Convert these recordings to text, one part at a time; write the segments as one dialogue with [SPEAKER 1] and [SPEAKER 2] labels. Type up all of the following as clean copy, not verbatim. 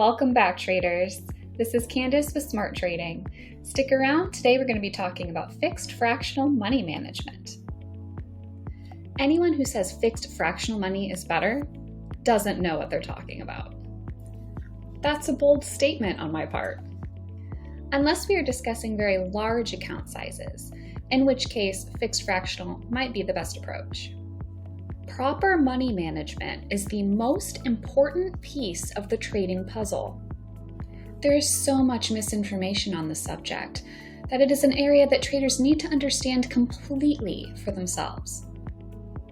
[SPEAKER 1] Welcome back, traders. This is Candace with SmartTrading. Stick around, today we're going to be talking about fixed fractional money management. Anyone who says fixed fractional money is better doesn't know what they're talking about. That's a bold statement on my part. Unless we are discussing very large account sizes, in which case fixed fractional might be the best approach. Proper money management is the most important piece of the trading puzzle. There is so much misinformation on the subject that it is an area that traders need to understand completely for themselves.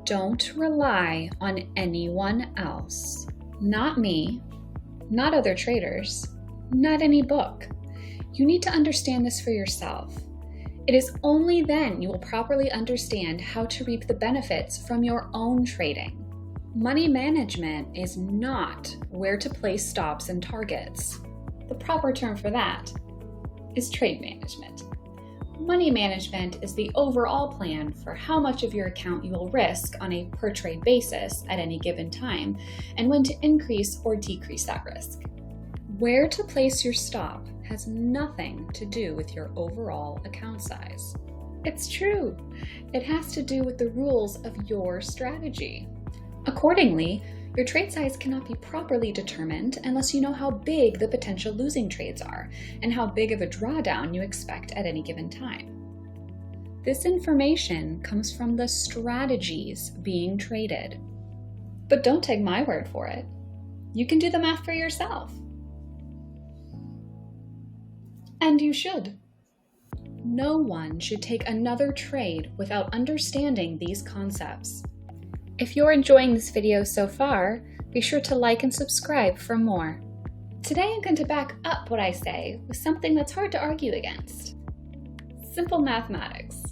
[SPEAKER 1] Don't rely on anyone else. Not me, not other traders, not any book. You need to understand this for yourself. It is only then you will properly understand how to reap the benefits from your own trading. Money management is not where to place stops and targets. The proper term for that is trade management. Money management is the overall plan for how much of your account you will risk on a per trade basis at any given time, and when to increase or decrease that risk. Where to place your stop has nothing to do with your overall account size. It's true. It has to do with the rules of your strategy. Accordingly, your trade size cannot be properly determined unless you know how big the potential losing trades are and how big of a drawdown you expect at any given time. This information comes from the strategies being traded. But don't take my word for it. You can do the math for yourself. And you should. No one should take another trade without understanding these concepts. If you're enjoying this video so far, be sure to like and subscribe for more. Today I'm going to back up what I say with something that's hard to argue against. Simple mathematics.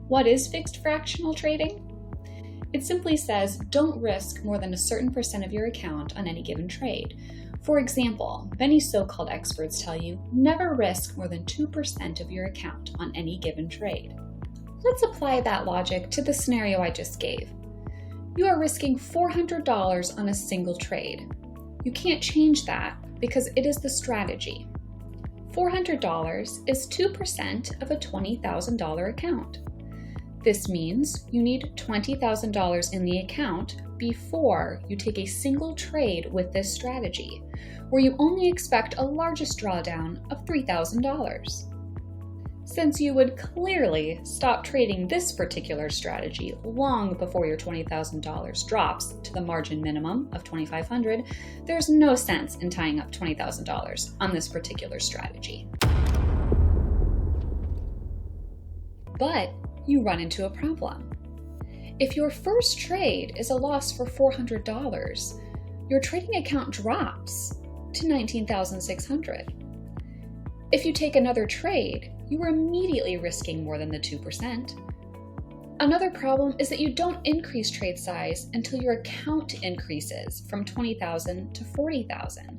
[SPEAKER 1] What is fixed fractional trading? It simply says don't risk more than a certain percent of your account on any given trade. For example, many so-called experts tell you never risk more than 2% of your account on any given trade. Let's apply that logic to the scenario I just gave. You are risking $400 on a single trade. You can't change that because it is the strategy. $400 is 2% of a $20,000 account. This means you need $20,000 in the account before you take a single trade with this strategy, where you only expect a largest drawdown of $3,000. Since you would clearly stop trading this particular strategy long before your $20,000 drops to the margin minimum of $2,500, there's no sense in tying up $20,000 on this particular strategy. But you run into a problem. If your first trade is a loss for $400, your trading account drops to $19,600. If you take another trade, you are immediately risking more than the 2%. Another problem is that you don't increase trade size until your account increases from $20,000 to $40,000.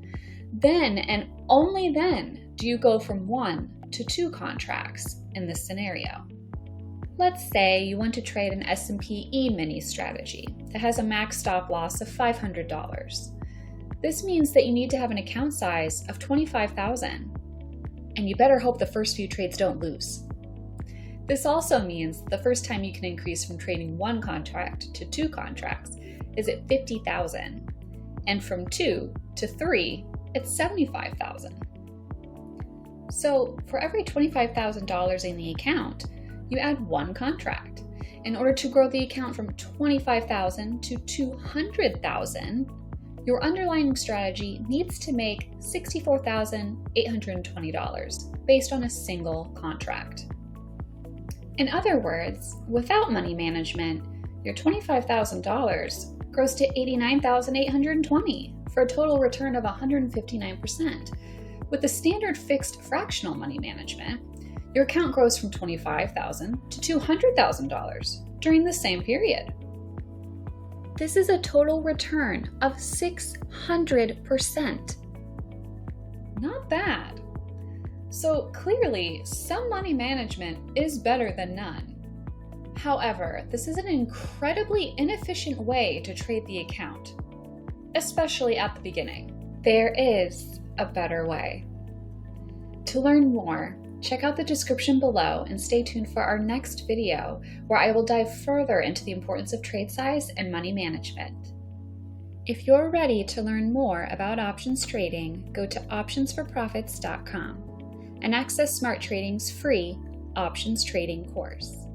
[SPEAKER 1] Then and only then do you go from 1 to 2 contracts in this scenario. Let's say you want to trade an S&P E-mini strategy that has a max stop loss of $500. This means that you need to have an account size of $25,000, and you better hope the first few trades don't lose. This also means the first time you can increase from trading 1 contract to 2 contracts is at $50,000, and from 2 to 3, it's $75,000. So for every $25,000 in the account, you add 1 contract. In order to grow the account from $25,000 to $200,000, your underlying strategy needs to make $64,820 based on a single contract. In other words, without money management, your $25,000 grows to $89,820 for a total return of 159%. With the standard fixed fractional money management, your account grows from $25,000 to $200,000 during the same period. This is a total return of 600%. Not bad. So clearly, some money management is better than none. However, this is an incredibly inefficient way to trade the account, especially at the beginning. There is a better way. To learn more, check out the description below and stay tuned for our next video where I will dive further into the importance of trade size and money management. If you're ready to learn more about options trading, go to optionsforprofits.com and access SmartTrading's free options trading course.